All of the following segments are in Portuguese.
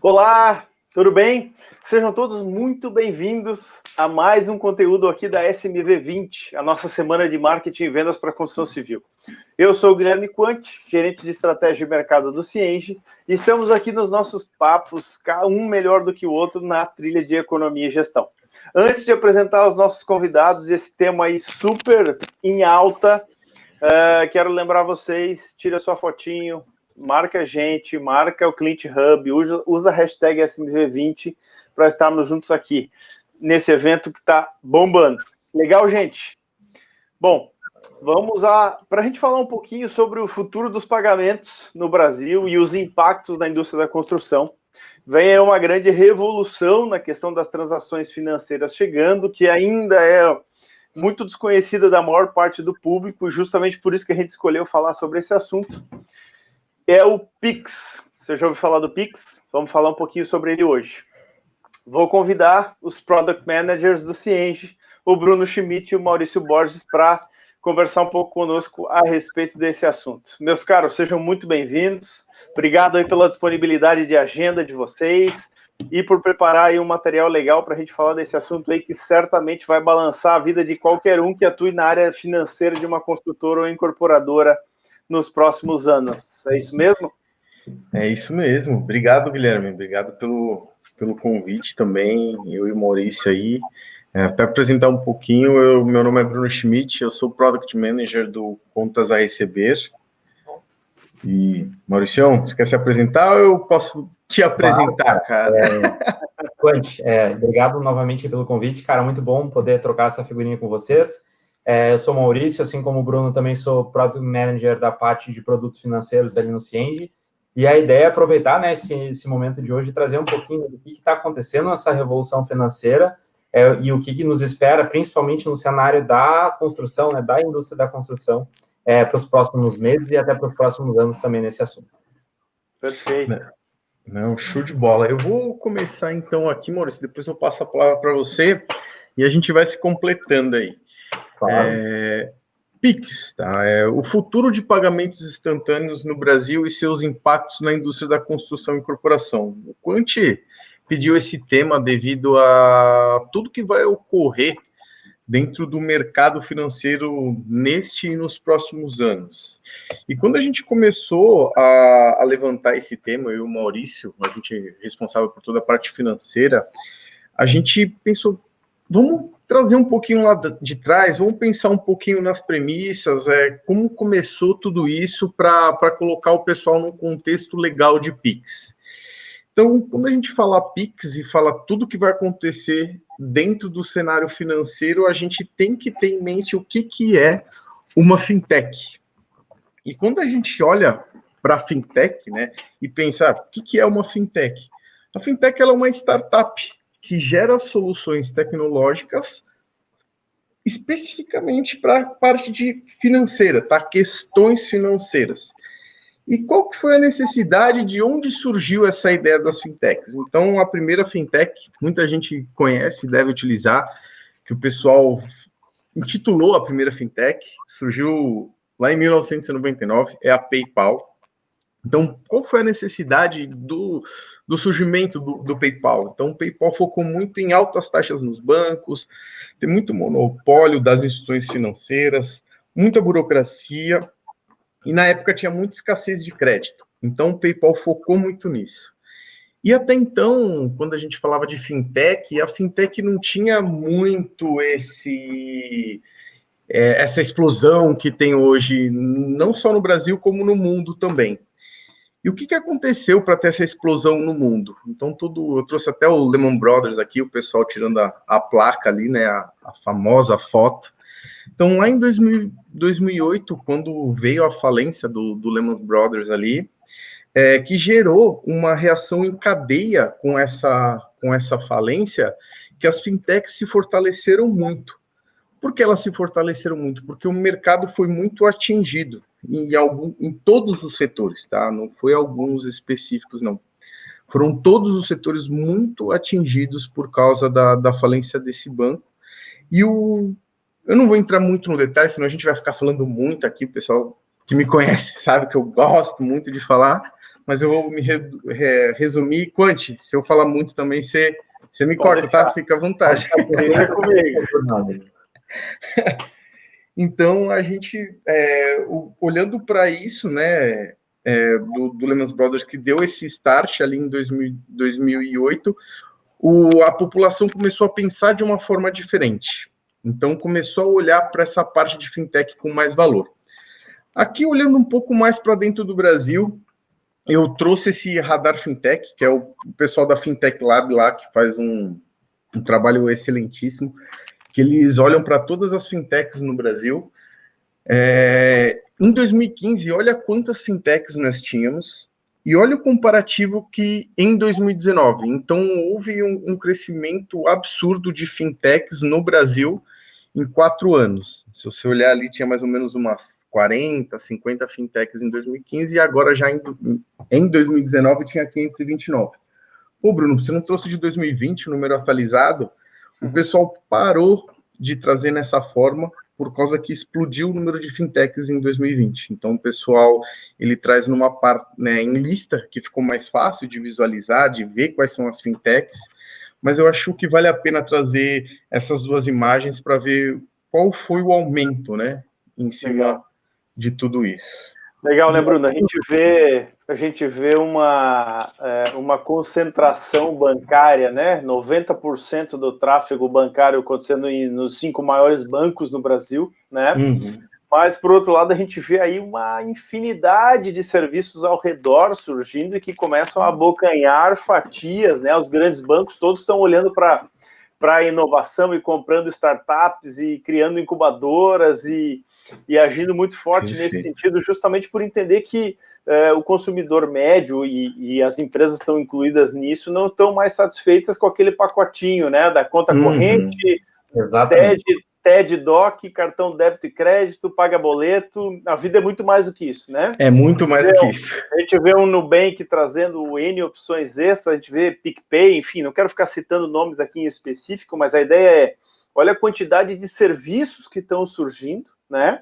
Olá, tudo bem? Sejam todos muito bem-vindos a mais um conteúdo aqui da SMV20, a nossa semana de marketing e vendas para a construção civil. Eu sou o Guilherme Quant, gerente de estratégia de mercado do Cienge, e estamos aqui nos nossos papos, um melhor do que o outro, na trilha de economia e gestão. Antes de apresentar os nossos convidados, esse tema aí super em alta, quero lembrar vocês, tira sua fotinho, marca a gente, marca o Client Hub, usa a hashtag SMV20 para estarmos juntos aqui, nesse evento que está bombando. Legal, gente? Bom, vamos para a gente falar um pouquinho sobre o futuro dos pagamentos no Brasil e os impactos na indústria da construção. Vem uma grande revolução na questão das transações financeiras chegando, que ainda é muito desconhecida da maior parte do público, justamente por isso que a gente escolheu falar sobre esse assunto. É o Pix. Você já ouviu falar do Pix? Vamos falar um pouquinho sobre ele hoje. Vou convidar os Product Managers do Cienge, o Bruno Schmidt e o Maurício Borges, para conversar um pouco conosco a respeito desse assunto. Meus caros, sejam muito bem-vindos. Obrigado aí pela disponibilidade de agenda de vocês e por preparar aí um material legal para a gente falar desse assunto aí que certamente vai balançar a vida de qualquer um que atue na área financeira de uma construtora ou incorporadora nos próximos anos. É isso mesmo? É isso mesmo. Obrigado, Guilherme. Obrigado pelo convite também, eu e o Maurício aí. Para apresentar um pouquinho, meu nome é Bruno Schmidt, eu sou Product Manager do Contas a Receber. E, Mauricião, você quer se apresentar ou eu posso te apresentar, cara? Obrigado novamente pelo convite, cara, muito bom poder trocar essa figurinha com vocês. Eu sou Maurício, assim como o Bruno, também sou Product Manager da parte de produtos financeiros ali no Cienge. E a ideia é aproveitar, né, esse momento de hoje e trazer um pouquinho do que está acontecendo nessa revolução financeira e o que nos espera, principalmente no cenário da construção, né, da indústria da construção, para os próximos meses e até para os próximos anos também nesse assunto. Perfeito. Não, show de bola. Eu vou começar então aqui, Maurício, depois eu passo a palavra para você e a gente vai se completando aí. Claro. Pix, tá? O futuro de pagamentos instantâneos no Brasil e seus impactos na indústria da construção e incorporação. O Quant pediu esse tema devido a tudo que vai ocorrer dentro do mercado financeiro neste e nos próximos anos. E quando a gente começou a levantar esse tema, eu e o Maurício, a gente é responsável por toda a parte financeira, a gente pensou, vamos trazer um pouquinho lá de trás, vamos pensar um pouquinho nas premissas, como começou tudo isso para colocar o pessoal num contexto legal de Pix. Então, quando a gente fala Pix e fala tudo que vai acontecer dentro do cenário financeiro, a gente tem que ter em mente o que é uma fintech. E quando a gente olha para a fintech, né, e pensa, o que é uma fintech? A fintech ela é uma startup que gera soluções tecnológicas especificamente para a parte de financeira, tá? Questões financeiras. E qual que foi a necessidade, de onde surgiu essa ideia das fintechs? Então, a primeira fintech, muita gente conhece, deve utilizar, que o pessoal intitulou a primeira fintech, surgiu lá em 1999, é a PayPal. Então, qual foi a necessidade do surgimento do PayPal? Então, o PayPal focou muito em altas taxas nos bancos, tem muito monopólio das instituições financeiras, muita burocracia, e na época tinha muita escassez de crédito. Então, o PayPal focou muito nisso. E até então, quando a gente falava de fintech, a fintech não tinha muito essa explosão que tem hoje, não só no Brasil, como no mundo também. E o que aconteceu para ter essa explosão no mundo? Então, eu trouxe até o Lehman Brothers aqui, o pessoal tirando a placa ali, né, a famosa foto. Então, lá em 2008, quando veio a falência do Lehman Brothers ali, que gerou uma reação em cadeia com essa falência, que as fintechs se fortaleceram muito. Por que elas se fortaleceram muito? Porque o mercado foi muito atingido em todos os setores, tá? Não foi alguns específicos, não. Foram todos os setores muito atingidos por causa da falência desse banco. E eu não vou entrar muito no detalhe, senão a gente vai ficar falando muito aqui, o pessoal que me conhece sabe que eu gosto muito de falar, mas eu vou me resumir. Quanti, se eu falar muito também, você me corta, tá? Fica à vontade. Deixa comigo. Então, a gente, olhando para isso, né, do Lehman Brothers, que deu esse start ali em 2008, a população começou a pensar de uma forma diferente. Então, começou a olhar para essa parte de fintech com mais valor. Aqui, olhando um pouco mais para dentro do Brasil, eu trouxe esse Radar Fintech, que é o pessoal da Fintech Lab lá, que faz um trabalho excelentíssimo, que eles olham para todas as fintechs no Brasil. Em 2015, olha quantas fintechs nós tínhamos, e olha o comparativo que em 2019. Então, houve um crescimento absurdo de fintechs no Brasil em 4 anos. Se você olhar ali, tinha mais ou menos umas 40, 50 fintechs em 2015, e agora já em 2019 tinha 529. Pô, Bruno, você não trouxe de 2020 o número atualizado? O pessoal parou de trazer nessa forma por causa que explodiu o número de fintechs em 2020. Então, o pessoal, ele traz numa parte, né, em lista, que ficou mais fácil de visualizar, de ver quais são as fintechs, mas eu acho que vale a pena trazer essas duas imagens para ver qual foi o aumento, né, em cima de tudo isso. Legal, né, Bruno? A gente vê uma concentração bancária, né? 90% do tráfego bancário acontecendo nos 5 maiores bancos no Brasil, né? Mas, por outro lado, a gente vê aí uma infinidade de serviços ao redor surgindo e que começam a abocanhar fatias, né? Os grandes bancos todos estão olhando para a inovação e comprando startups e criando incubadoras e agindo muito forte nesse sentido, justamente por entender que o consumidor médio e as empresas estão incluídas nisso não estão mais satisfeitas com aquele pacotinho, né, da conta corrente, TED, DOC, cartão débito e crédito, paga boleto. A vida é muito mais do que isso, né? É muito mais do que isso. A gente vê um Nubank trazendo N opções extras, a gente vê PicPay, enfim, não quero ficar citando nomes aqui em específico, mas a ideia é, olha a quantidade de serviços que estão surgindo, né?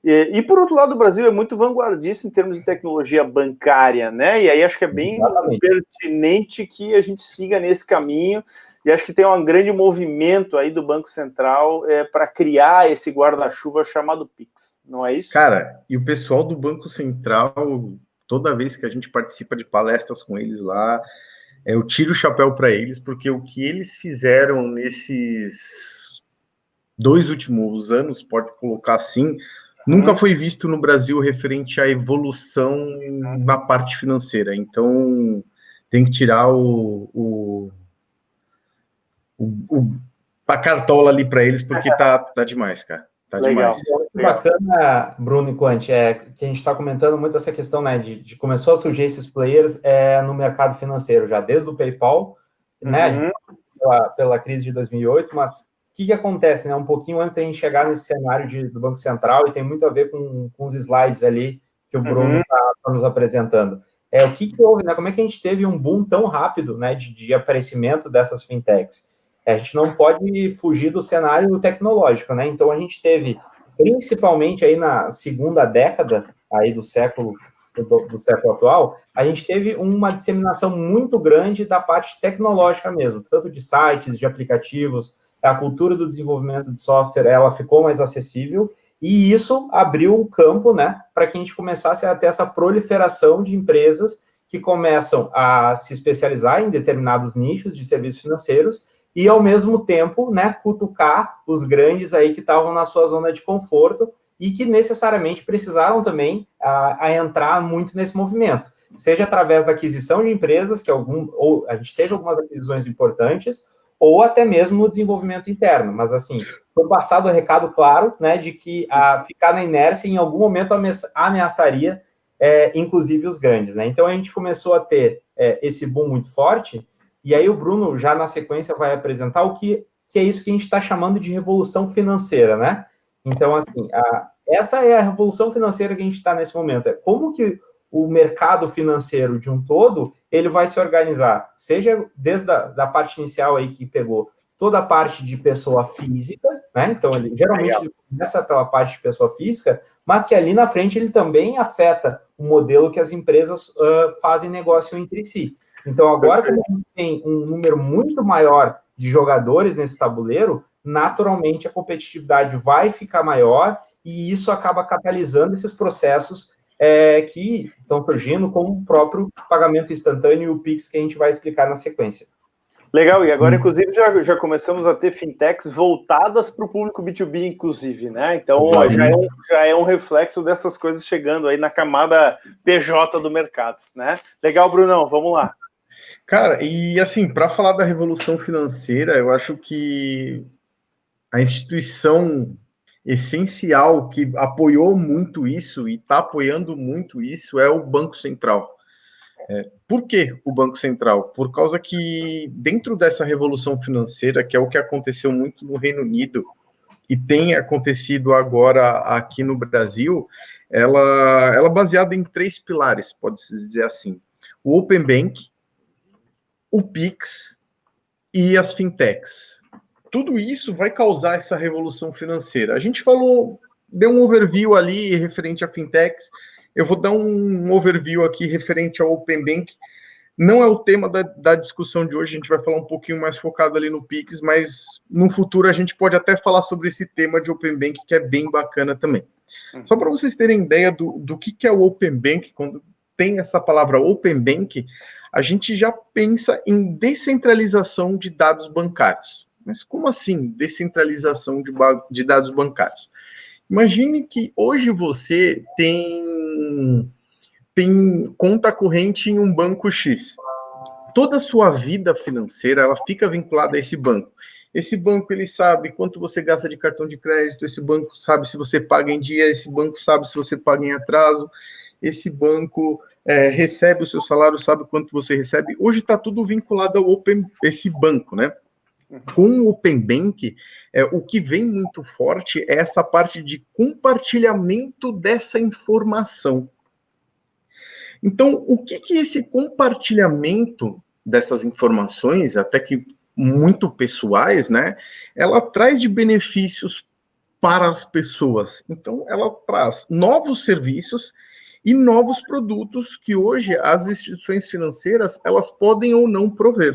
E por outro lado, o Brasil é muito vanguardista em termos de tecnologia bancária, né? E aí acho que é bem pertinente que a gente siga nesse caminho, e acho que tem um grande movimento aí do Banco Central para criar esse guarda-chuva chamado Pix, não é isso? Cara, e o pessoal do Banco Central, toda vez que a gente participa de palestras com eles lá, eu tiro o chapéu para eles, porque o que eles fizeram nesses 2 últimos anos, pode colocar assim, nunca foi visto no Brasil referente à evolução na parte financeira. Então, tem que tirar a cartola ali para eles, porque tá demais, cara. Tá legal. Demais. Muito bacana, Bruno e Quanti, que a gente está comentando muito essa questão, né, de começou a surgir esses players no mercado financeiro, já desde o PayPal, né, pela crise de 2008, mas o que acontece, né, um pouquinho antes da gente chegar nesse cenário do Banco Central, e tem muito a ver com os slides ali que o Bruno está nos apresentando. O que houve, né, como é que a gente teve um boom tão rápido, né, de aparecimento dessas fintechs? A gente não pode fugir do cenário tecnológico, né? Então, a gente teve, principalmente aí na segunda década aí do século atual, a gente teve uma disseminação muito grande da parte tecnológica mesmo, tanto de sites, de aplicativos, a cultura do desenvolvimento de software, ela ficou mais acessível, e isso abriu o campo, né, para que a gente começasse a ter essa proliferação de empresas que começam a se especializar em determinados nichos de serviços financeiros e, ao mesmo tempo, né, cutucar os grandes aí que estavam na sua zona de conforto e que necessariamente precisaram também a entrar muito nesse movimento, seja através da aquisição de empresas, ou a gente teve algumas aquisições importantes, ou até mesmo no desenvolvimento interno, mas assim, foi passado o recado claro, né, de que ficar na inércia em algum momento ameaçaria, inclusive os grandes, né, então a gente começou a ter esse boom muito forte. E aí o Bruno, já na sequência, vai apresentar o que é isso que a gente está chamando de revolução financeira, né? Então, assim, essa é a revolução financeira que a gente está nesse momento. É como que o mercado financeiro de um todo, ele vai se organizar, seja desde a parte inicial aí que pegou toda a parte de pessoa física, né? Então, ele geralmente ele começa pela parte de pessoa física, mas que ali na frente ele também afeta o modelo que as empresas fazem negócio entre si. Então, agora, como a gente tem um número muito maior de jogadores nesse tabuleiro, naturalmente a competitividade vai ficar maior e isso acaba catalisando esses processos que estão surgindo, como o próprio pagamento instantâneo e o Pix, que a gente vai explicar na sequência. Legal, e agora, inclusive, já começamos a ter fintechs voltadas para o público B2B, inclusive, né? Então, já é um reflexo dessas coisas chegando aí na camada PJ do mercado, né? Legal, Brunão, vamos lá. Cara, e assim, para falar da revolução financeira, eu acho que a instituição essencial que apoiou muito isso e está apoiando muito isso é o Banco Central. Por que o Banco Central? Por causa que dentro dessa revolução financeira, que é o que aconteceu muito no Reino Unido e tem acontecido agora aqui no Brasil, ela é baseada em 3 pilares, pode-se dizer assim. O Open Bank, o Pix e as fintechs. Tudo isso vai causar essa revolução financeira. A gente deu um overview ali referente a fintechs, eu vou dar um overview aqui referente ao Open Bank. Não é o tema da discussão de hoje, a gente vai falar um pouquinho mais focado ali no Pix, mas no futuro a gente pode até falar sobre esse tema de Open Bank, que é bem bacana também. Só para vocês terem ideia do que é o Open Bank, quando tem essa palavra Open Bank, a gente já pensa em descentralização de dados bancários. Mas como assim descentralização de dados bancários? Imagine que hoje você tem conta corrente em um banco X. Toda a sua vida financeira, ela fica vinculada a esse banco. Esse banco, ele sabe quanto você gasta de cartão de crédito, esse banco sabe se você paga em dia, esse banco sabe se você paga em atraso, esse banco recebe o seu salário, sabe quanto você recebe. Hoje está tudo vinculado ao esse banco, né? Com o Open Bank, o que vem muito forte é essa parte de compartilhamento dessa informação. Então, o que esse compartilhamento dessas informações, até que muito pessoais, né, ela traz de benefícios para as pessoas? Então, ela traz novos serviços e novos produtos que hoje as instituições financeiras, elas podem ou não prover.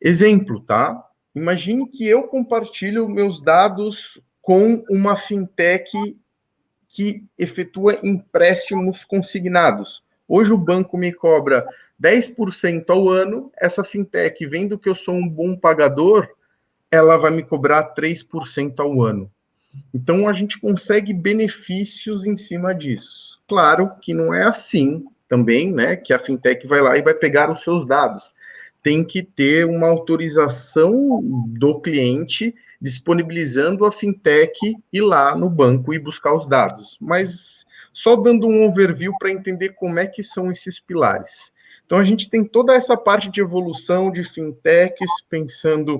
Exemplo, tá? Imagine que eu compartilho meus dados com uma fintech que efetua empréstimos consignados. Hoje o banco me cobra 10% ao ano, essa fintech, vendo que eu sou um bom pagador, ela vai me cobrar 3% ao ano. Então, a gente consegue benefícios em cima disso. Claro que não é assim também, né, que a fintech vai lá e vai pegar os seus dados. Tem que ter uma autorização do cliente disponibilizando a fintech ir lá no banco e buscar os dados. Mas só dando um overview para entender como é que são esses pilares. Então, a gente tem toda essa parte de evolução de fintechs, pensando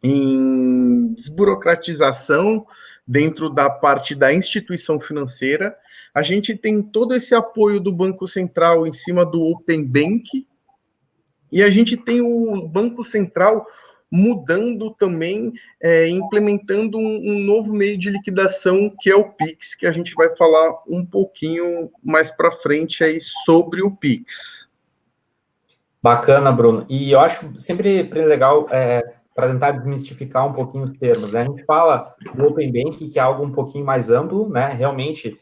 em desburocratização dentro da parte da instituição financeira. A gente tem todo esse apoio do Banco Central em cima do Open Bank, e a gente tem o Banco Central mudando também, implementando um novo meio de liquidação, que é o Pix, que a gente vai falar um pouquinho mais para frente aí sobre o Pix. Bacana, Bruno. E eu acho sempre legal para tentar desmistificar um pouquinho os termos, né? A gente fala do Open Bank, que é algo um pouquinho mais amplo, né? Realmente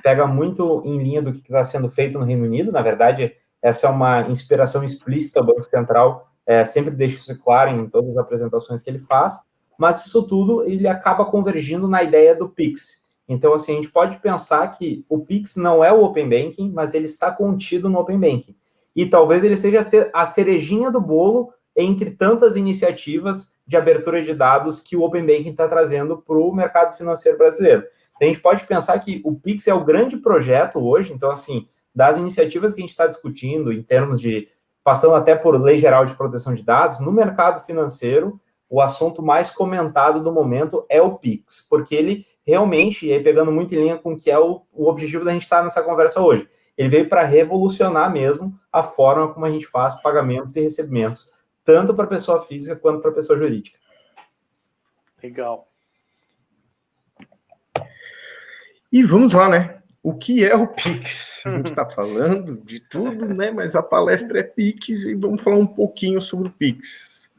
pega muito em linha do que está sendo feito no Reino Unido. Na verdade, essa é uma inspiração explícita do Banco Central, sempre deixa isso claro em todas as apresentações que ele faz, mas isso tudo ele acaba convergindo na ideia do Pix. Então, assim, a gente pode pensar que o Pix não é o Open Banking, mas ele está contido no Open Banking. E talvez ele seja a cerejinha do bolo entre tantas iniciativas de abertura de dados que o Open Banking está trazendo para o mercado financeiro brasileiro. Então, a gente pode pensar que o Pix é o grande projeto hoje, então, assim, das iniciativas que a gente está discutindo, em termos de, passando até por Lei Geral de Proteção de Dados, no mercado financeiro, o assunto mais comentado do momento é o Pix, porque ele realmente, e aí pegando muito em linha com o que é o objetivo da gente estar nessa conversa hoje, ele veio para revolucionar mesmo a forma como a gente faz pagamentos e recebimentos, tanto para pessoa física quanto para pessoa jurídica. Legal. E vamos lá, né? O que é o Pix? A gente está falando de tudo, né? Mas a palestra é Pix e vamos falar um pouquinho sobre o Pix.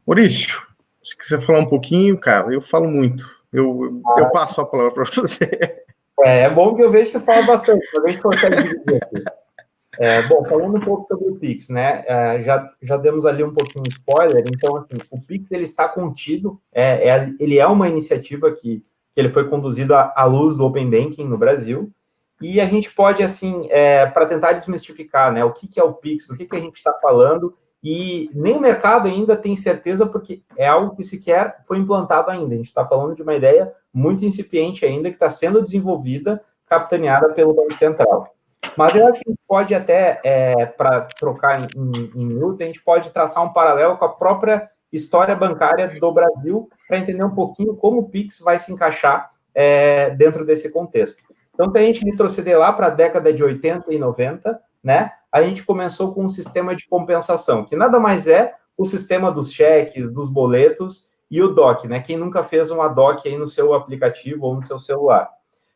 Maurício, se quiser falar um pouquinho, cara, eu falo muito. Eu passo a palavra para você. É bom que eu vejo que você fala bastante, mas a gente consegue dividir aqui. Bom, falando um pouco sobre o Pix, né? Já demos ali um pouquinho de spoiler, então, assim, o Pix, ele está contido, ele é uma iniciativa que ele foi conduzido à luz do Open Banking no Brasil, e a gente pode, assim, para tentar desmistificar, né, o que é o Pix, do que a gente está falando, e nem o mercado ainda tem certeza, porque é algo que sequer foi implantado ainda. A gente está falando de uma ideia muito incipiente ainda, que está sendo desenvolvida, capitaneada pelo Banco Central. Mas eu acho que a gente pode até, para trocar em minutos, a gente pode traçar um paralelo com a própria história bancária do Brasil, para entender um pouquinho como o Pix vai se encaixar dentro desse contexto. Então, se a gente retroceder lá para a década de 80 e 90, né, a gente começou com um sistema de compensação, que nada mais é o sistema dos cheques, dos boletos e o DOC, né? Quem nunca fez uma DOC aí no seu aplicativo ou no seu celular.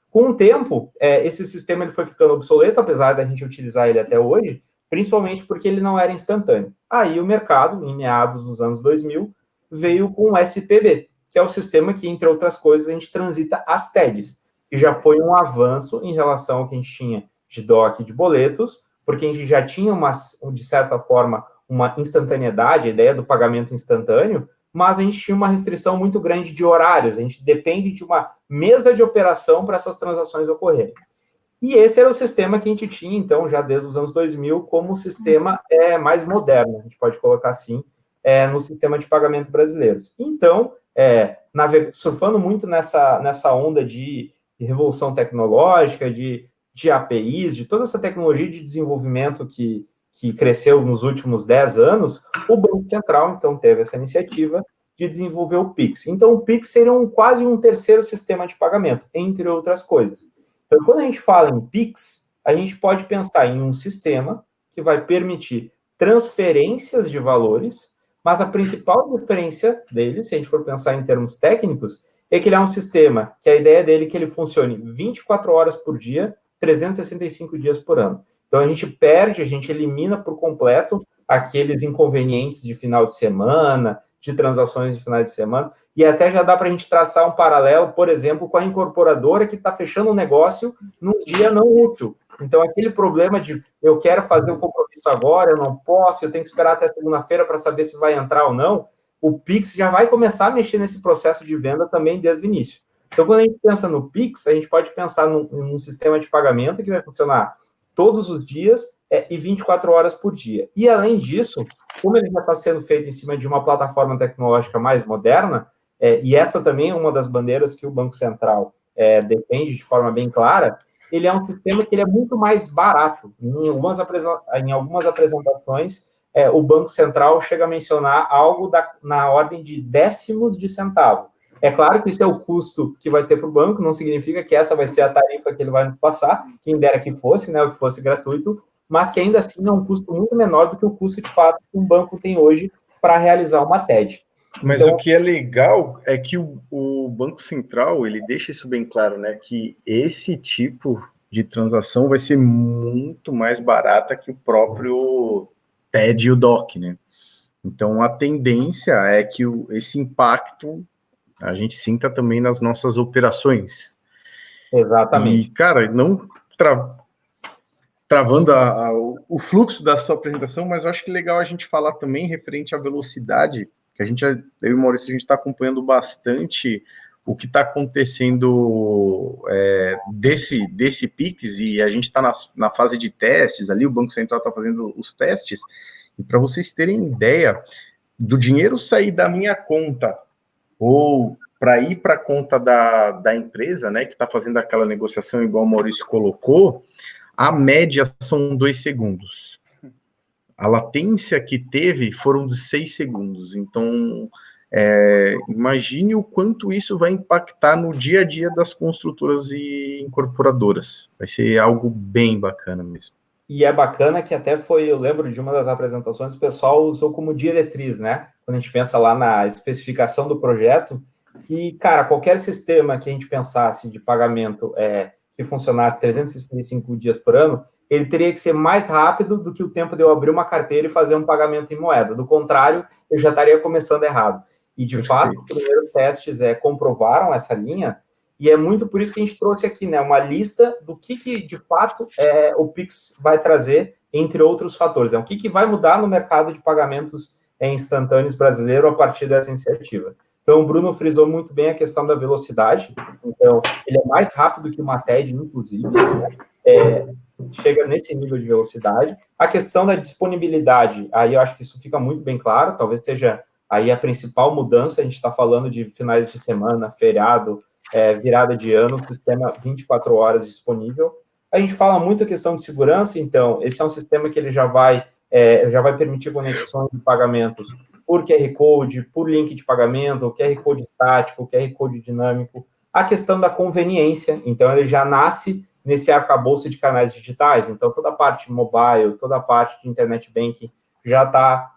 Com o tempo, esse sistema ele foi ficando obsoleto, apesar da gente utilizar ele até hoje, principalmente porque ele não era instantâneo. Aí o mercado, em meados dos anos 2000, veio com o SPB, que é o sistema que, entre outras coisas, a gente transita as TEDs, que já foi um avanço em relação ao que a gente tinha de DOC e de boletos, porque a gente já tinha, de certa forma, uma instantaneidade, a ideia do pagamento instantâneo, mas a gente tinha uma restrição muito grande de horários, a gente depende de uma mesa de operação para essas transações ocorrerem. E esse era o sistema que a gente tinha, então, já desde os anos 2000, como o sistema mais moderno, a gente pode colocar assim, no sistema de pagamento brasileiros. Então, surfando muito nessa onda de revolução tecnológica, de APIs, de toda essa tecnologia de desenvolvimento que cresceu nos últimos 10 anos, o Banco Central, então, teve essa iniciativa de desenvolver o Pix. Então, o Pix seria quase um terceiro sistema de pagamento, entre outras coisas. Então, quando a gente fala em Pix, a gente pode pensar em um sistema que vai permitir transferências de valores, mas a principal diferença dele, se a gente for pensar em termos técnicos, é que ele é um sistema que a ideia dele é que ele funcione 24 horas por dia, 365 dias por ano. Então, a gente elimina por completo aqueles inconvenientes de final de semana, de transações de finais de semana, e até já dá para a gente traçar um paralelo, por exemplo, com a incorporadora que está fechando um negócio num dia não útil. Então, aquele problema de eu quero fazer o compromisso agora, eu não posso, eu tenho que esperar até segunda-feira para saber se vai entrar ou não, o Pix já vai começar a mexer nesse processo de venda também desde o início. Então, quando a gente pensa no Pix, a gente pode pensar num sistema de pagamento que vai funcionar todos os dias e 24 horas por dia. E, além disso, como ele já está sendo feito em cima de uma plataforma tecnológica mais moderna, e essa também é uma das bandeiras que o Banco Central defende de forma bem clara, ele é um sistema que ele é muito mais barato. Em algumas apresentações, o Banco Central chega a mencionar algo na ordem de décimos de centavo. É claro que isso é o custo que vai ter para o banco, não significa que essa vai ser a tarifa que ele vai nos passar, quem dera que fosse, né, ou que fosse gratuito, mas que ainda assim é um custo muito menor do que o custo de fato que um banco tem hoje para realizar uma TED. Mas então, o que é legal é que o Banco Central, ele deixa isso bem claro, né, que esse tipo de transação vai ser muito mais barata que o próprio TED e o DOC, né? Então, a tendência é que esse impacto a gente sinta também nas nossas operações. Exatamente. E, cara, não travando o fluxo da sua apresentação, mas eu acho que é legal a gente falar também referente à velocidade, que eu e o Maurício, a gente está acompanhando bastante o que está acontecendo desse Pix, e a gente está na fase de testes ali, o Banco Central está fazendo os testes, e para vocês terem ideia, do dinheiro sair da minha conta ou para ir para a conta da empresa, né, que está fazendo aquela negociação igual o Maurício colocou, a média são 2 segundos. A latência que teve foram de 6 segundos. Então, imagine o quanto isso vai impactar no dia a dia das construtoras e incorporadoras. Vai ser algo bem bacana mesmo. E é bacana que até eu lembro de uma das apresentações, o pessoal usou como diretriz, né? Quando a gente pensa lá na especificação do projeto, que, cara, qualquer sistema que a gente pensasse de pagamento que funcionasse 365 dias por ano, ele teria que ser mais rápido do que o tempo de eu abrir uma carteira e fazer um pagamento em moeda. Do contrário, eu já estaria começando errado. E, de fato, os primeiros testes comprovaram essa linha, e é muito por isso que a gente trouxe aqui, né, uma lista do que de fato o Pix vai trazer, entre outros fatores. O que vai mudar no mercado de pagamentos instantâneos brasileiro a partir dessa iniciativa. Então, o Bruno frisou muito bem a questão da velocidade. Então, ele é mais rápido que uma TED, inclusive, né? Chega nesse nível de velocidade. A questão da disponibilidade, aí eu acho que isso fica muito bem claro, talvez seja aí a principal mudança. A gente está falando de finais de semana, feriado, virada de ano, sistema 24 horas disponível. A gente fala muito a questão de segurança, então, esse é um sistema que ele já vai permitir conexões de pagamentos por QR Code, por link de pagamento, QR Code estático, QR Code dinâmico. A questão da conveniência, então, ele já nasce nesse arcabouço de canais digitais, então, toda a parte mobile, toda a parte de internet banking já está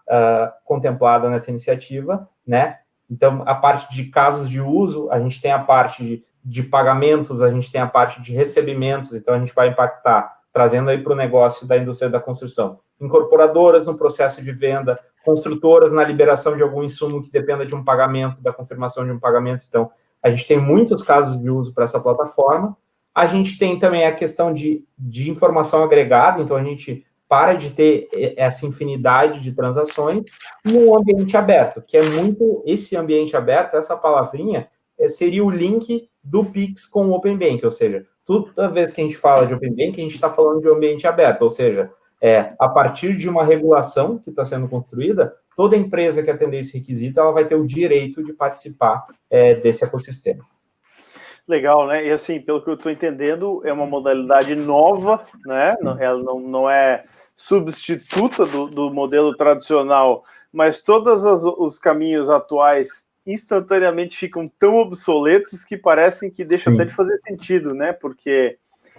contemplada nessa iniciativa, né? Então, a parte de casos de uso, a gente tem a parte de pagamentos, a gente tem a parte de recebimentos, então a gente vai impactar, trazendo aí para o negócio da indústria da construção, incorporadoras no processo de venda, construtoras na liberação de algum insumo que dependa de um pagamento, da confirmação de um pagamento. Então, a gente tem muitos casos de uso para essa plataforma. A gente tem também a questão de informação agregada, então a gente para de ter essa infinidade de transações num ambiente aberto, que é muito esse ambiente aberto, essa palavrinha, seria o link do Pix com o Open Bank, ou seja, toda vez que a gente fala de Open Bank, a gente está falando de um ambiente aberto, ou seja, a partir de uma regulação que está sendo construída, toda empresa que atender esse requisito, ela vai ter o direito de participar desse ecossistema. Legal, né? E assim, pelo que eu estou entendendo, é uma modalidade nova, né? Ela não é substituta do modelo tradicional, mas todos os caminhos atuais instantaneamente ficam tão obsoletos que parecem que deixam até de fazer sentido, né? Porque,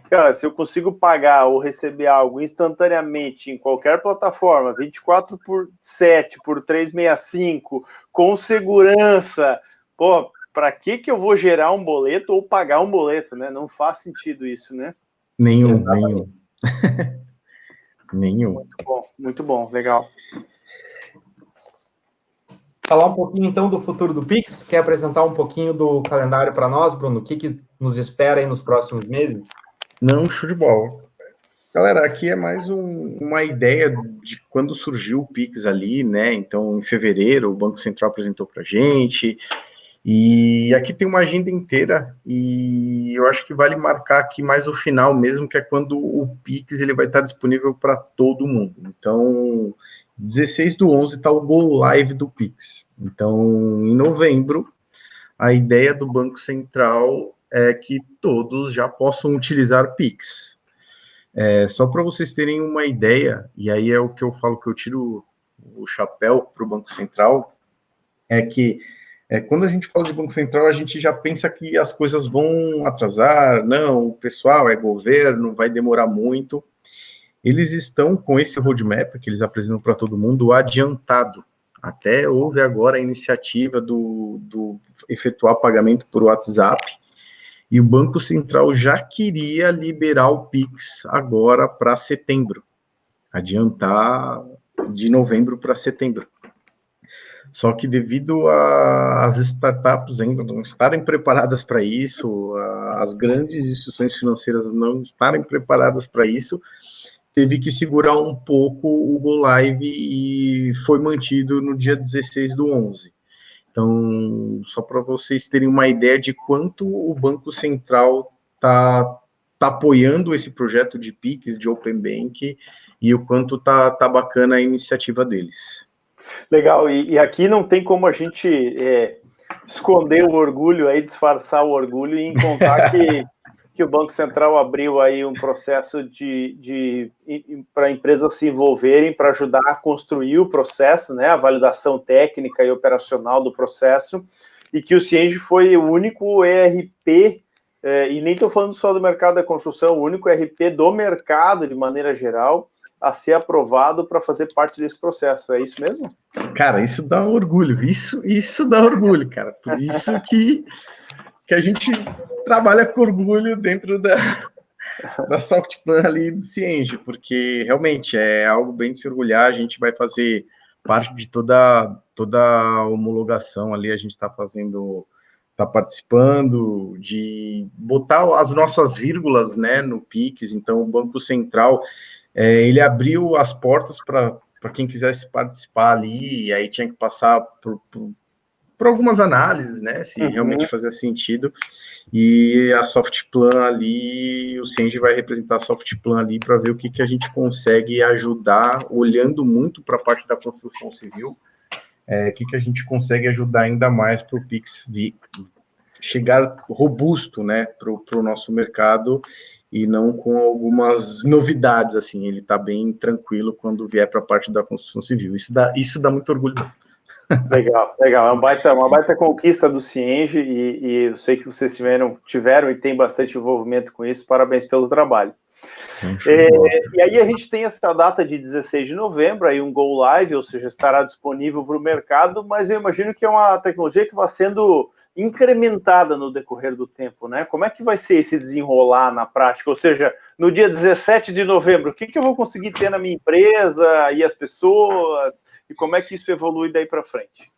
cara, se eu consigo pagar ou receber algo instantaneamente em qualquer plataforma, 24/7, por 365, com segurança, pô, para que eu vou gerar um boleto ou pagar um boleto, né? Não faz sentido isso, né? Nenhum. Nenhum. Muito bom, legal. Falar um pouquinho, então, do futuro do Pix? Quer apresentar um pouquinho do calendário para nós, Bruno? O que nos espera aí nos próximos meses? Não, show de bola. Galera, aqui é mais uma ideia de quando surgiu o Pix ali, né? Então, em fevereiro, o Banco Central apresentou para a gente, e aqui tem uma agenda inteira, e eu acho que vale marcar aqui mais o final mesmo, que é quando o Pix ele vai estar disponível para todo mundo. Então, 16/11 está o Go Live do Pix. Então, em novembro, a ideia do Banco Central é que todos já possam utilizar Pix. Só para vocês terem uma ideia, e aí é o que eu falo que eu tiro o chapéu para o Banco Central, é que quando a gente fala de Banco Central, a gente já pensa que as coisas vão atrasar, não, o pessoal é governo, vai demorar muito. Eles estão com esse roadmap que eles apresentam para todo mundo adiantado. Até houve agora a iniciativa do efetuar pagamento por WhatsApp, e o Banco Central já queria liberar o Pix agora para setembro, adiantar de novembro para setembro. Só que devido às startups ainda não estarem preparadas para isso, as grandes instituições financeiras não estarem preparadas para isso, teve que segurar um pouco o Go Live e foi mantido no dia 16/11. Então, só para vocês terem uma ideia de quanto o Banco Central está apoiando esse projeto de Pix, de Open Bank, e o quanto tá bacana a iniciativa deles. Legal, e aqui não tem como a gente esconder o orgulho, aí disfarçar o orgulho e contar que o Banco Central abriu aí um processo para empresas se envolverem, para ajudar a construir o processo, né, a validação técnica e operacional do processo, e que o Cienge foi o único ERP e nem estou falando só do mercado da construção, o único RP do mercado, de maneira geral, a ser aprovado para fazer parte desse processo. É isso mesmo? Cara, isso dá um orgulho. Isso dá orgulho, cara. Por isso que a gente trabalha com orgulho dentro da Softplan ali do Cienge, porque realmente é algo bem de se orgulhar. A gente vai fazer parte de toda a homologação ali, a gente está participando de botar as nossas vírgulas, né, no Pix. Então o Banco Central ele abriu as portas para quem quisesse participar ali, e aí tinha que passar por algumas análises, né, se realmente fazia sentido. E a Softplan ali, o Cienge vai representar a Softplan ali para ver o que a gente consegue ajudar, olhando muito para a parte da construção civil, o que a gente consegue ajudar ainda mais para o Pix chegar robusto, né, para o nosso mercado, e não com algumas novidades, assim. Ele está bem tranquilo quando vier para a parte da construção civil. Isso dá muito orgulho mesmo. Legal. É uma baita conquista do Cienge, e eu sei que vocês tiveram e tem bastante envolvimento com isso. Parabéns pelo trabalho. E aí a gente tem essa data de 16 de novembro, aí um Go Live, ou seja, estará disponível para o mercado, mas eu imagino que é uma tecnologia que vai sendo incrementada no decorrer do tempo, né? Como é que vai ser esse desenrolar na prática? Ou seja, no dia 17 de novembro, o que eu vou conseguir ter na minha empresa e as pessoas? E como é que isso evolui daí para frente?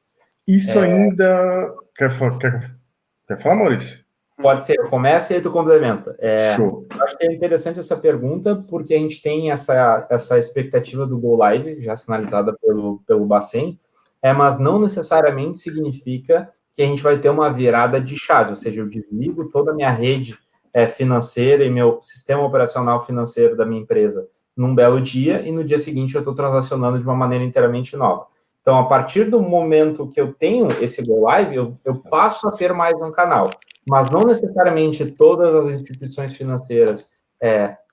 Isso ainda... Quer falar, Maurício? Pode ser, eu começo e aí tu complementa. Show. Eu acho que é interessante essa pergunta, porque a gente tem essa expectativa do Go Live, já sinalizada pelo Bacen, mas não necessariamente significa que a gente vai ter uma virada de chave, ou seja, eu desligo toda a minha rede financeira e meu sistema operacional financeiro da minha empresa num belo dia, e no dia seguinte eu estou transacionando de uma maneira inteiramente nova. Então, a partir do momento que eu tenho esse Go Live, eu passo a ter mais um canal. Mas não necessariamente todas as instituições financeiras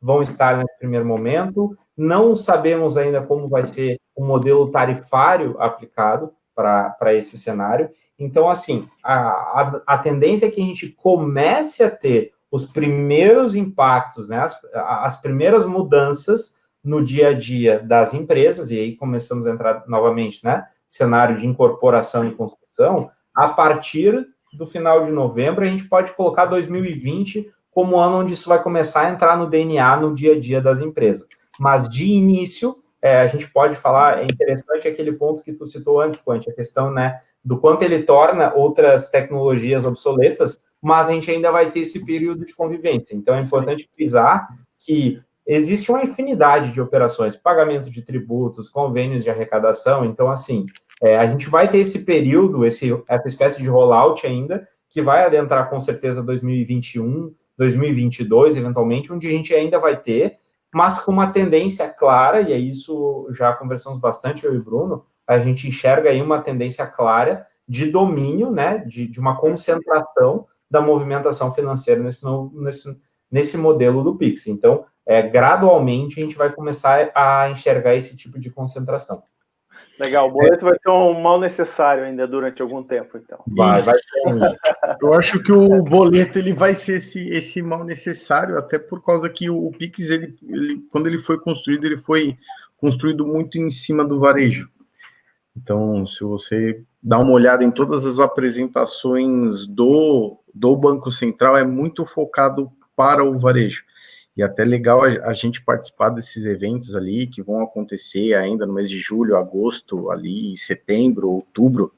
vão estar nesse primeiro momento. Não sabemos ainda como vai ser o modelo tarifário aplicado para esse cenário. Então, assim, a tendência é que a gente comece a ter os primeiros impactos, né, as primeiras mudanças no dia a dia das empresas, e aí começamos a entrar novamente, né, cenário de incorporação e construção, a partir do final de novembro. A gente pode colocar 2020 como ano onde isso vai começar a entrar no DNA, no dia a dia das empresas. Mas, de início, a gente pode falar, é interessante aquele ponto que tu citou antes, Quanti, a questão, né, do quanto ele torna outras tecnologias obsoletas, mas a gente ainda vai ter esse período de convivência. Então, é importante frisar que existe uma infinidade de operações, pagamento de tributos, convênios de arrecadação. Então, assim, a gente vai ter esse período, essa espécie de rollout ainda, que vai adentrar com certeza 2021, 2022, eventualmente, onde a gente ainda vai ter, mas com uma tendência clara, e é isso já conversamos bastante, eu e o Bruno, a gente enxerga aí uma tendência clara de domínio, né, de uma concentração da movimentação financeira nesse modelo do Pix. Então, gradualmente, a gente vai começar a enxergar esse tipo de concentração. Legal, o boleto vai ser um mal necessário ainda durante algum tempo, então. Vai ser. Eu acho que o boleto ele vai ser esse mal necessário, até por causa que o Pix, quando ele foi construído muito em cima do varejo. Então, se você dá uma olhada em todas as apresentações do Banco Central, é muito focado para o varejo. E até legal a gente participar desses eventos ali, que vão acontecer ainda no mês de julho, agosto, ali, setembro, outubro,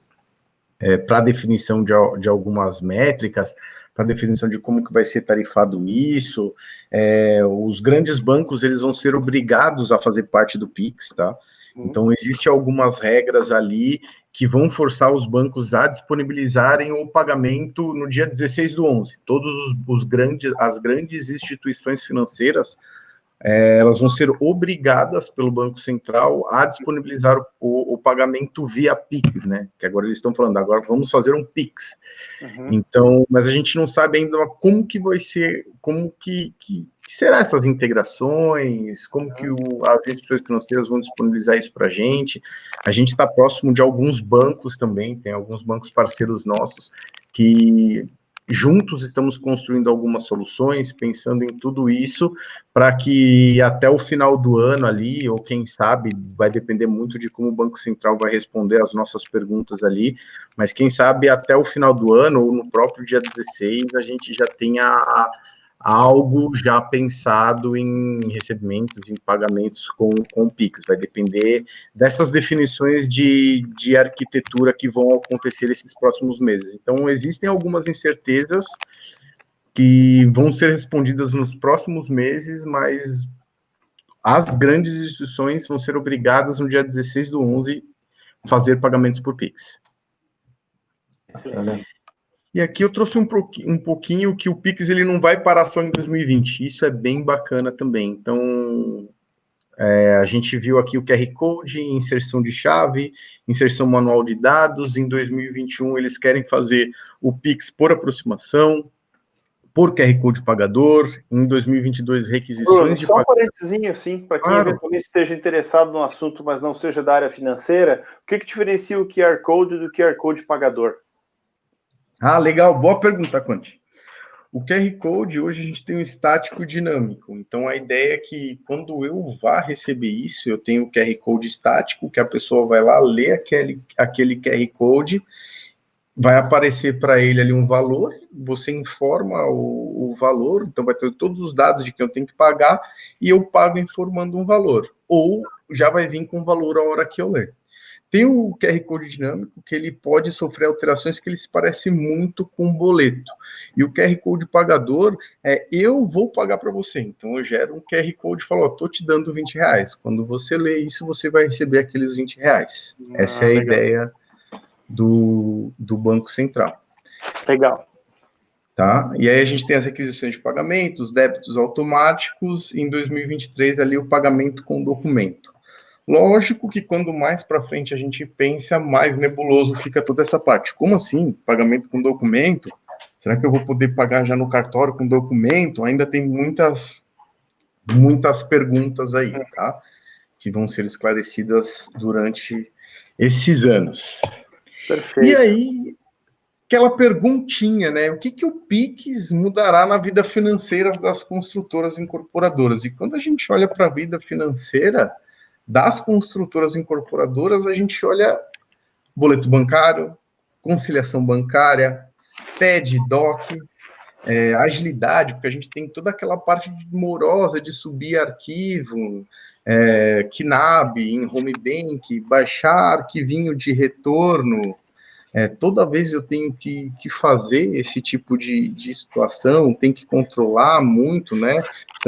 para definição de algumas métricas, para definição de como que vai ser tarifado isso. Os grandes bancos, eles vão ser obrigados a fazer parte do Pix, tá? Então, existem algumas regras ali que vão forçar os bancos a disponibilizarem o pagamento no dia 16/11. Todos as grandes instituições financeiras, elas vão ser obrigadas pelo Banco Central a disponibilizar o pagamento via Pix, né? Que agora eles estão falando, agora vamos fazer um Pix. Então, mas a gente não sabe ainda como que vai ser, como que será essas integrações, como que as instituições financeiras vão disponibilizar isso para a gente. A gente está próximo de alguns bancos também, tem alguns bancos parceiros nossos que juntos estamos construindo algumas soluções, pensando em tudo isso, para que até o final do ano ali, ou quem sabe, vai depender muito de como o Banco Central vai responder as nossas perguntas ali, mas quem sabe até o final do ano, ou no próprio dia 16, a gente já tenha algo já pensado em recebimentos, em pagamentos com o Pix. Vai depender dessas definições de arquitetura que vão acontecer esses próximos meses. Então, existem algumas incertezas que vão ser respondidas nos próximos meses, mas as grandes instituições vão ser obrigadas no dia 16/11 a fazer pagamentos por Pix. E aqui eu trouxe um pouquinho que o Pix ele não vai parar só em 2020. Isso é bem bacana também. Então, a gente viu aqui o QR Code, inserção de chave, inserção manual de dados. Em 2021, eles querem fazer o Pix por aproximação, por QR Code pagador. Em 2022, requisições de pagamento. Só um parentezinho, assim, para quem eventualmente esteja interessado no assunto, mas não seja da área financeira, o que diferencia o QR Code do QR Code pagador? Ah, legal, boa pergunta, Conte. O QR Code, hoje a gente tem um estático dinâmico, então a ideia é que quando eu vá receber isso, eu tenho um QR Code estático, que a pessoa vai lá, lê aquele QR Code, vai aparecer para ele ali um valor, você informa o valor, então vai ter todos os dados de que eu tenho que pagar, e eu pago informando um valor, ou já vai vir com o valor a hora que eu ler. Tem o QR Code dinâmico, que ele pode sofrer alterações que ele se parece muito com um boleto. E o QR Code pagador eu vou pagar para você. Então, eu gero um QR Code e falo, estou te dando R$20. Quando você lê isso, você vai receber aqueles R$20. Essa é a ideia do Banco Central. Legal. Tá? E aí a gente tem as requisições de pagamento, os débitos automáticos, e em 2023 ali o pagamento com documento. Lógico que quando mais para frente a gente pensa, mais nebuloso fica toda essa parte. Como assim? Pagamento com documento? Será que eu vou poder pagar já no cartório com documento? Ainda tem muitas perguntas aí, tá? Que vão ser esclarecidas durante esses anos. Perfeito. E aí, aquela perguntinha, né? O que o Pix mudará na vida financeira das construtoras incorporadoras? E quando a gente olha para a vida financeira das construtoras incorporadoras, a gente olha boleto bancário, conciliação bancária, TED, DOC, agilidade, porque a gente tem toda aquela parte morosa de subir arquivo, KNAB em home bank, baixar arquivinho de retorno. Toda vez eu tenho que fazer esse tipo de situação, tem que controlar muito, né?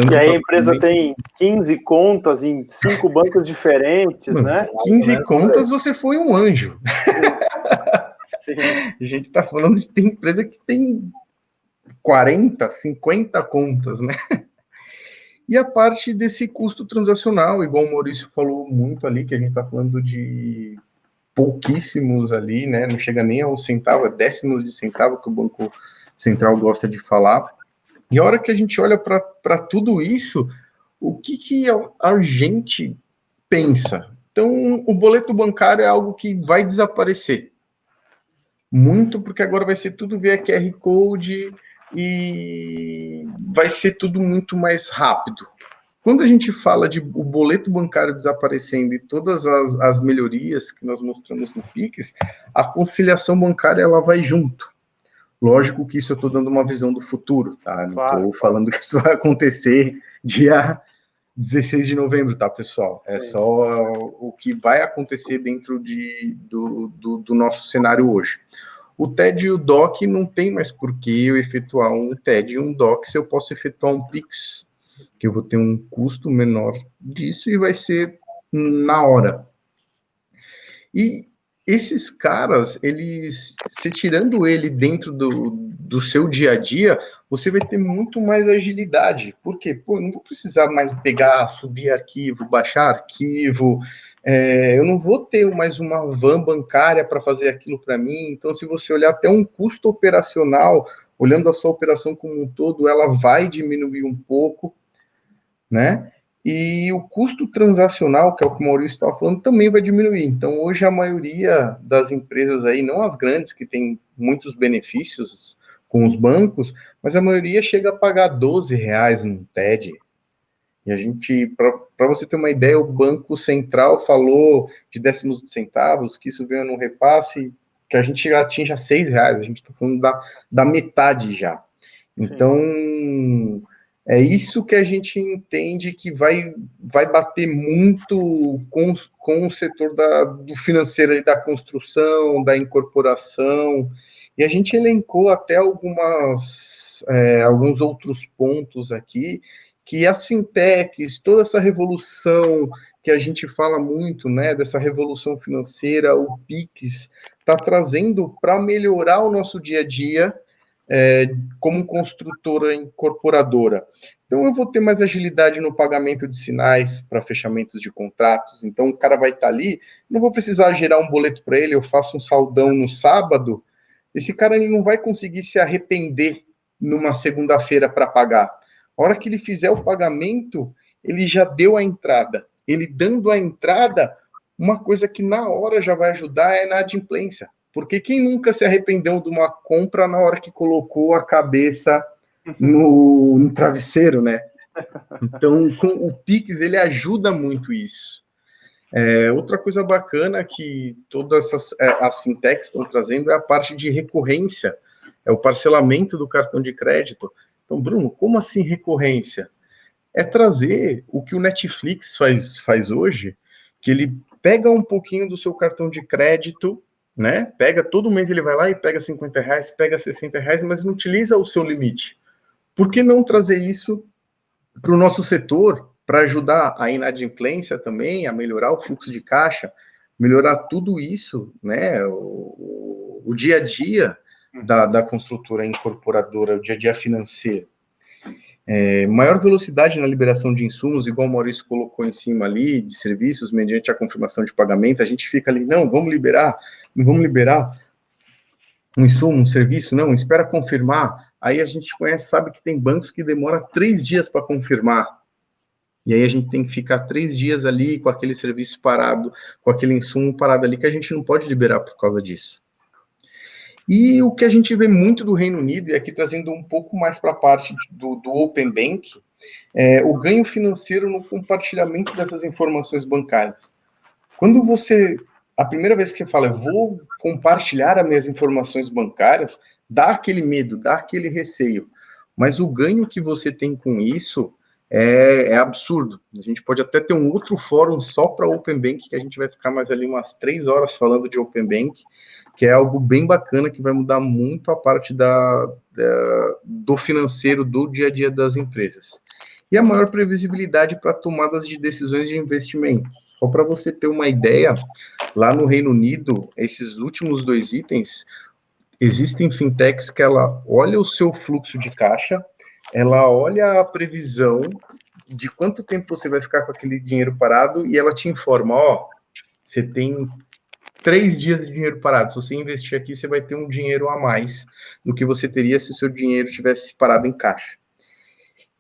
E aí a empresa tem 15 contas em 5 bancos diferentes, né? 15 contas, você foi um anjo. Sim. A gente está falando de tem empresa que tem 40, 50 contas, né? E a parte desse custo transacional, igual o Maurício falou muito ali, que a gente está falando de pouquíssimos ali, né? Não chega nem ao centavo, é décimos de centavo que o Banco Central gosta de falar. E a hora que a gente olha para tudo isso, o que a gente pensa? Então, o boleto bancário é algo que vai desaparecer. Muito porque agora vai ser tudo via QR Code e vai ser tudo muito mais rápido. Quando a gente fala de o boleto bancário desaparecendo e todas as melhorias que nós mostramos no Pix, a conciliação bancária ela vai junto. Lógico que isso eu estou dando uma visão do futuro, tá? Não estou falando que isso vai acontecer dia 16 de novembro, tá, pessoal? É só o que vai acontecer dentro do nosso cenário hoje. O TED e o DOC não tem mais por que eu efetuar um TED e um DOC se eu posso efetuar um Pix, que eu vou ter um custo menor disso e vai ser na hora. E esses caras, eles, se tirando ele dentro do seu dia a dia, você vai ter muito mais agilidade. Por quê? Pô, eu não vou precisar mais pegar, subir arquivo, baixar arquivo, eu não vou ter mais uma van bancária para fazer aquilo para mim. Então, se você olhar até um custo operacional, olhando a sua operação como um todo, ela vai diminuir um pouco, né? E o custo transacional, que é o que o Maurício estava falando, também vai diminuir. Então, hoje, a maioria das empresas aí, não as grandes, que têm muitos benefícios, com os bancos, mas a maioria chega a pagar R$ 12 no TED. E a gente, para você ter uma ideia, o Banco Central falou de décimos de centavos, que isso veio num repasse, que a gente já atinja R$ 6, a gente está falando da metade já. Então, é isso que a gente entende que vai bater muito com o setor do financeiro, da construção, da incorporação, e a gente elencou até alguns outros pontos aqui, que as fintechs, toda essa revolução que a gente fala muito, né, dessa revolução financeira, o Pix, está trazendo para melhorar o nosso dia a dia, como construtora incorporadora. Então, eu vou ter mais agilidade no pagamento de sinais para fechamentos de contratos. Então, o cara vai estar ali, não vou precisar gerar um boleto para ele, eu faço um saldão no sábado, esse cara não vai conseguir se arrepender numa segunda-feira para pagar. A hora que ele fizer o pagamento, ele já deu a entrada. Ele dando a entrada, uma coisa que na hora já vai ajudar é na adimplência. Porque quem nunca se arrependeu de uma compra na hora que colocou a cabeça no travesseiro, né? Então, com o Pix, ele ajuda muito isso. Outra coisa bacana que todas as fintechs estão trazendo é a parte de recorrência, é o parcelamento do cartão de crédito. Então, Bruno, como assim recorrência? É trazer o que o Netflix faz hoje, que ele pega um pouquinho do seu cartão de crédito, né? Pega, todo mês ele vai lá e pega R$50, pega R$60, mas não utiliza o seu limite. Por que não trazer isso para o nosso setor, para ajudar a inadimplência também, a melhorar o fluxo de caixa, melhorar tudo isso, né? O dia a dia da construtora incorporadora, o dia a dia financeiro. Maior velocidade na liberação de insumos, igual o Maurício colocou em cima ali, de serviços, mediante a confirmação de pagamento, a gente fica ali, não vamos liberar um insumo, um serviço, não, espera confirmar. Aí a gente conhece, sabe que tem bancos que demora 3 dias para confirmar. E aí a gente tem que ficar 3 dias ali com aquele serviço parado, com aquele insumo parado ali, que a gente não pode liberar por causa disso. E o que a gente vê muito do Reino Unido, e aqui trazendo um pouco mais para a parte do Open Bank, é o ganho financeiro no compartilhamento dessas informações bancárias. Quando a primeira vez que você fala, eu vou compartilhar as minhas informações bancárias, dá aquele medo, dá aquele receio. Mas o ganho que você tem com isso é absurdo. A gente pode até ter um outro fórum só para Open Bank, que a gente vai ficar mais ali umas 3 horas falando de Open Bank, que é algo bem bacana, que vai mudar muito a parte do financeiro, do dia a dia das empresas. E a maior previsibilidade para tomadas de decisões de investimento. Só para você ter uma ideia, lá no Reino Unido, esses últimos 2 itens, existem fintechs que ela olha o seu fluxo de caixa, ela olha a previsão de quanto tempo você vai ficar com aquele dinheiro parado e ela te informa, você tem 3 dias de dinheiro parado. Se você investir aqui, você vai ter um dinheiro a mais do que você teria se o seu dinheiro tivesse parado em caixa.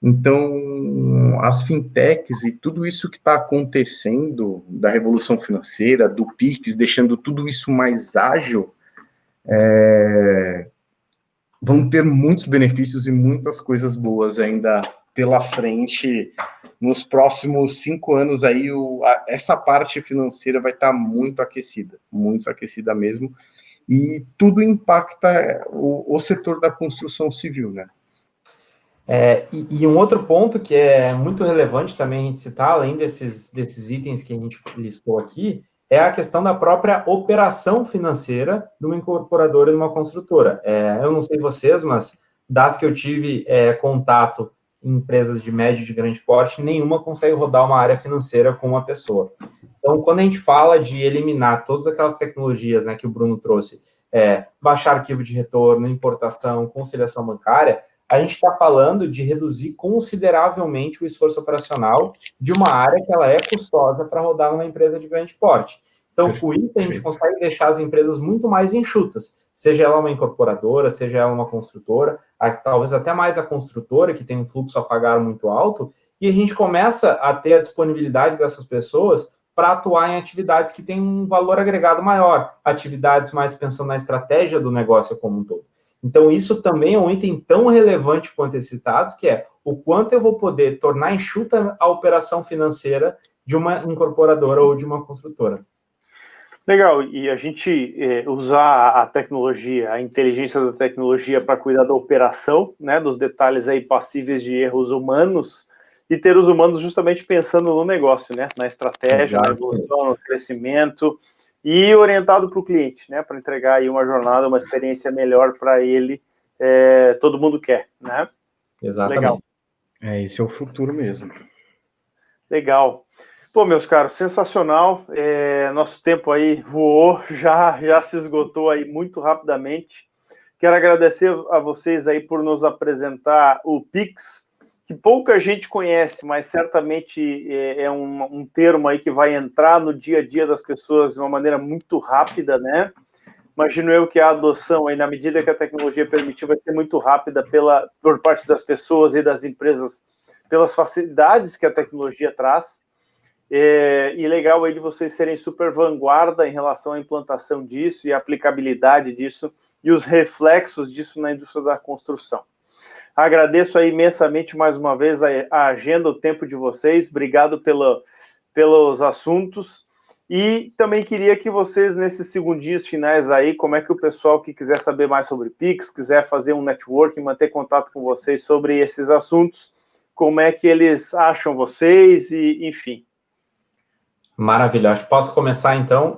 Então, as fintechs e tudo isso que está acontecendo, da revolução financeira, do Pix, deixando tudo isso mais ágil, vão ter muitos benefícios e muitas coisas boas ainda pela frente. Nos próximos 5 anos aí, essa parte financeira vai estar muito aquecida mesmo, e tudo impacta o setor da construção civil, né? E um outro ponto que é muito relevante também a gente citar, além desses itens que a gente listou aqui, é a questão da própria operação financeira de uma incorporadora e de uma construtora. Eu não sei vocês, mas das que eu tive contato em empresas de médio e de grande porte, nenhuma consegue rodar uma área financeira com uma pessoa. Então, quando a gente fala de eliminar todas aquelas tecnologias, né, que o Bruno trouxe, baixar arquivo de retorno, importação, conciliação bancária, a gente está falando de reduzir consideravelmente o esforço operacional de uma área que ela é custosa para rodar numa empresa de grande porte. Então, com isso, a gente consegue deixar as empresas muito mais enxutas, seja ela uma incorporadora, seja ela uma construtora, talvez até mais a construtora, que tem um fluxo a pagar muito alto, e a gente começa a ter a disponibilidade dessas pessoas para atuar em atividades que têm um valor agregado maior, atividades mais pensando na estratégia do negócio como um todo. Então, isso também é um item tão relevante quanto esses dados, que é o quanto eu vou poder tornar enxuta a operação financeira de uma incorporadora ou de uma construtora. Legal, e a gente usar a tecnologia, a inteligência da tecnologia para cuidar da operação, né, dos detalhes aí passíveis de erros humanos, e ter os humanos justamente pensando no negócio, né, na estratégia, na evolução, no crescimento, e orientado para o cliente, né, para entregar aí uma jornada, uma experiência melhor para ele, todo mundo quer, né? Exatamente. Legal. Esse é o futuro mesmo. Legal. Pô, meus caros, sensacional. Nosso tempo aí voou, já se esgotou aí muito rapidamente. Quero agradecer a vocês aí por nos apresentar o Pix, que pouca gente conhece, mas certamente é um termo aí que vai entrar no dia a dia das pessoas de uma maneira muito rápida, né? Imagino eu que a adoção aí, na medida que a tecnologia permitir, vai ser muito rápida por parte das pessoas e das empresas, pelas facilidades que a tecnologia traz. E legal aí de vocês serem super vanguarda em relação à implantação disso e a aplicabilidade disso e os reflexos disso na indústria da construção. Agradeço aí imensamente mais uma vez a agenda, o tempo de vocês. Obrigado pelos assuntos. E também queria que vocês, nesses segundinhos finais aí, como é que o pessoal que quiser saber mais sobre Pix, quiser fazer um networking, manter contato com vocês sobre esses assuntos, como é que eles acham vocês e, enfim. Maravilha. Acho que posso começar, então.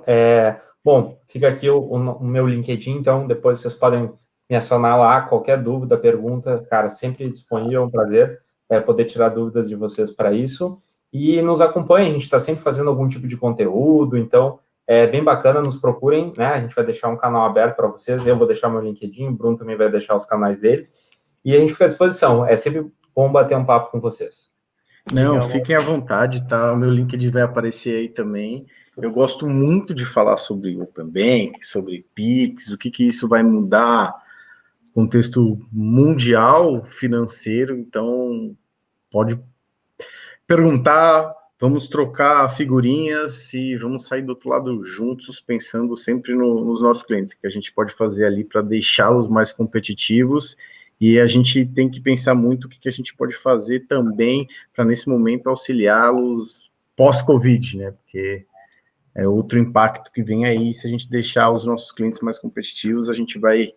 Bom, fica aqui o meu LinkedIn, então depois vocês podem me acionar lá, qualquer dúvida, pergunta, cara, sempre disponível, é um prazer poder tirar dúvidas de vocês para isso. E nos acompanhem, a gente está sempre fazendo algum tipo de conteúdo, então é bem bacana, nos procurem, né? A gente vai deixar um canal aberto para vocês, eu vou deixar meu LinkedIn, o Bruno também vai deixar os canais deles, e a gente fica à disposição. É sempre bom bater um papo com vocês. Não, fiquem à vontade, tá? O meu LinkedIn vai aparecer aí também. Eu gosto muito de falar sobre Open Bank, sobre Pix, o que isso vai mudar, contexto mundial financeiro, então pode perguntar, vamos trocar figurinhas e vamos sair do outro lado juntos, pensando sempre nos nossos clientes, que a gente pode fazer ali para deixá-los mais competitivos. E a gente tem que pensar muito o que a gente pode fazer também para, nesse momento, auxiliá-los pós-Covid, né? Porque é outro impacto que vem aí. Se a gente deixar os nossos clientes mais competitivos, a gente vai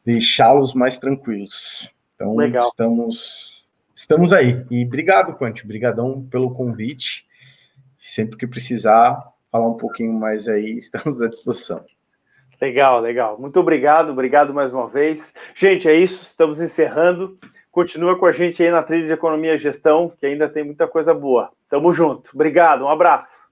deixá-los mais tranquilos. Então, Legal. estamos aí. E obrigado, Quanti. Obrigadão pelo convite. Sempre que precisar falar um pouquinho mais aí, estamos à disposição. Legal, legal. Muito obrigado mais uma vez. Gente, é isso, estamos encerrando. Continua com a gente aí na trilha de Economia e Gestão, que ainda tem muita coisa boa. Tamo junto. Obrigado, um abraço.